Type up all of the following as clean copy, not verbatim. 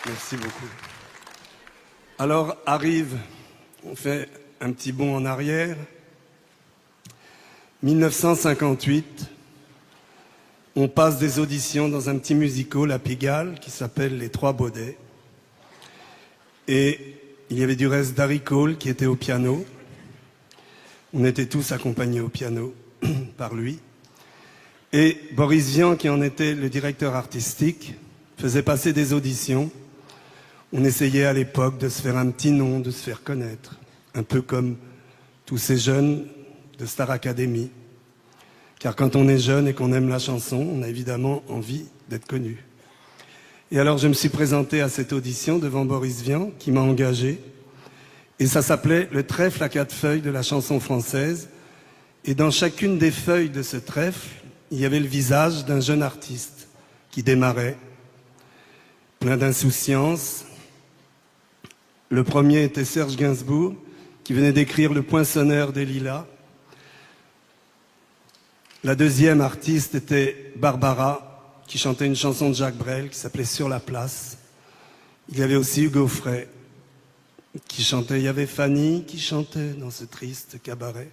Merci beaucoup. Alors arrive, on fait un petit bond en arrière. 1958, on passe des auditions dans un petit musical à Pigalle qui s'appelle Les Trois Baudets. Et il y avait du reste Darry Cole qui était au piano. On était tous accompagnés au piano par lui. Et Boris Vian, qui en était le directeur artistique, faisait passer des auditions. On essayait à l'époque de se faire un petit nom, de se faire connaître. Un peu comme tous ces jeunes de Star Academy. Car quand on est jeune et qu'on aime la chanson, on a évidemment envie d'être connu. Et alors je me suis présenté à cette audition devant Boris Vian, qui m'a engagé. Et ça s'appelait le trèfle à 4 feuilles de la chanson française. Et dans chacune des feuilles de ce trèfle, il y avait le visage d'un jeune artiste qui démarrait, plein d'insouciance. Le premier était Serge Gainsbourg, qui venait d'écrire Le Poinçonneur des Lilas. La deuxième artiste était Barbara, qui chantait une chanson de Jacques Brel qui s'appelait Sur la place. Il y avait aussi Hugo Frey, qui chantait. Il y avait Fanny, qui chantait dans ce triste cabaret.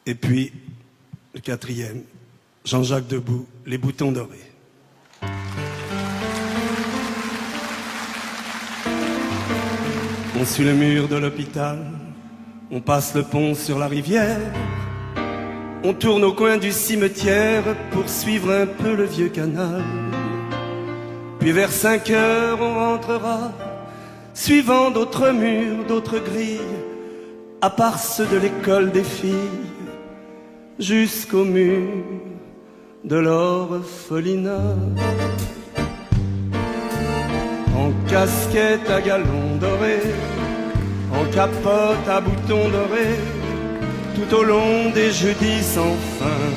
Et puis, le quatrième, Jean-Jacques Debout, Les Boutons Dorés. On suit le mur de l'hôpital, on passe le pont sur la rivière, on tourne au coin du cimetière pour suivre un peu le vieux canal. Puis vers 5 heures on rentrera, suivant d'autres murs, d'autres grilles, à part ceux de l'école des filles, jusqu'au mur de l'orphelinat. En casquette à galons dorés, en capote à boutons dorés, tout au long des jeudis sans fin,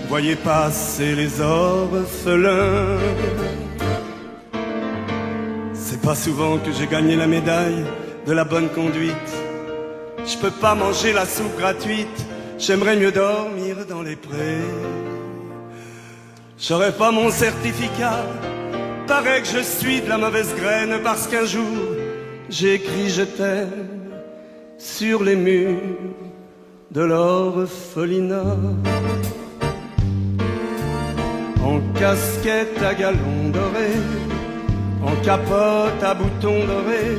voyez passer les orphelins. C'est pas souvent que j'ai gagné la médaille de la bonne conduite. Je peux pas manger la soupe gratuite, j'aimerais mieux dormir dans les prés. J'aurais pas mon certificat, paraît que je suis de la mauvaise graine, parce qu'un jour j'ai écrit je t'aime sur les murs de l'orphelinat. En casquette à galons dorés, en capote à boutons dorés,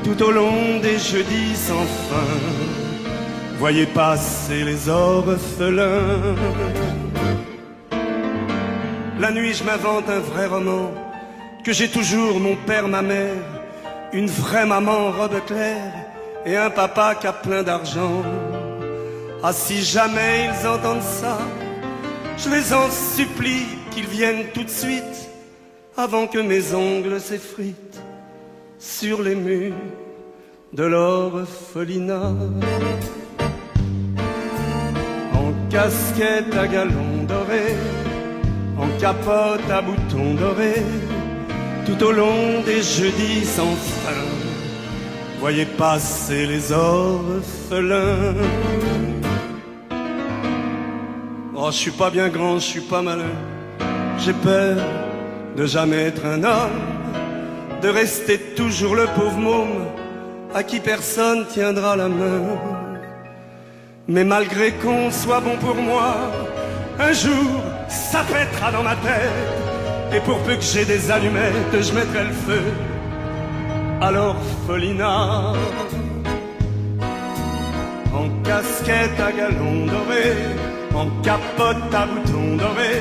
tout au long des jeudis sans fin, voyez passer les orphelins. La nuit je m'invente un vrai roman, que j'ai toujours mon père, ma mère, une vraie maman en robe claire et un papa qui a plein d'argent. Ah, si jamais ils entendent ça, je les en supplie qu'ils viennent tout de suite, avant que mes ongles s'effritent sur les murs de l'orphelinat. En casquette à galons dorés, en capote à boutons dorés, tout au long des jeudis sans fin, voyez passer les orphelins. Oh, je suis pas bien grand, je suis pas malin, j'ai peur de jamais être un homme, de rester toujours le pauvre môme à qui personne tiendra la main. Mais malgré qu'on soit bon pour moi, un jour ça pètera dans ma tête, et pour peu que j'ai des allumettes, je mettrai le feu à l'orphelinat. En casquette à galons dorés, en capote à boutons dorés,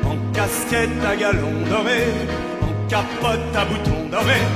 en casquette à galons dorés, en capote à boutons dorés.